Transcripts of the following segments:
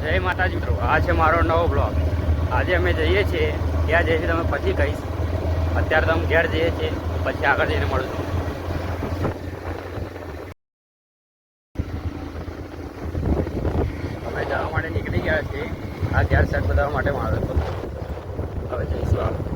જય માતાજી મિત્રો, આ છે મારો નવો બ્લોગ। આજે અમે જઈએ છીએ, ક્યાં જઈએ છીએ તમે પછી કહીશ। અત્યારે તો અમે ઘેર જઈએ છીએ, પછી આગળ જઈને મળું છું। અમે જવા માટે નીકળી ગયા છીએ, આ ઘેર સેટ બતાવવા માટે મારો હતો। હવે જઈશું આગળ।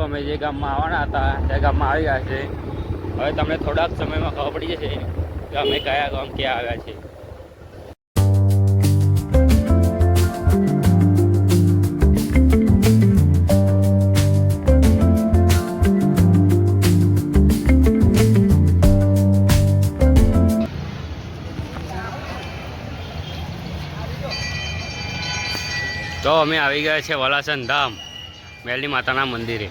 અમે જે ગામમાં આવવાના હતા તે ગામમાં આવી ગયા છે। હવે તમને થોડાક સમયમાં ખબર પડી જશે કે અમે કયા ગામ ક્યાં આવ્યા છીએ। તો અમે આવી ગયા છે વલાસન ધામ મેલડી માતાના મંદિરે।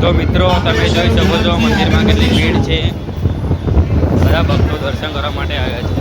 તો મિત્રો તમે જોઈ શકો છો મંદિરમાં કેટલી ભીડ છે, બધા ભક્તો દર્શન કરવા માટે આવ્યા છે।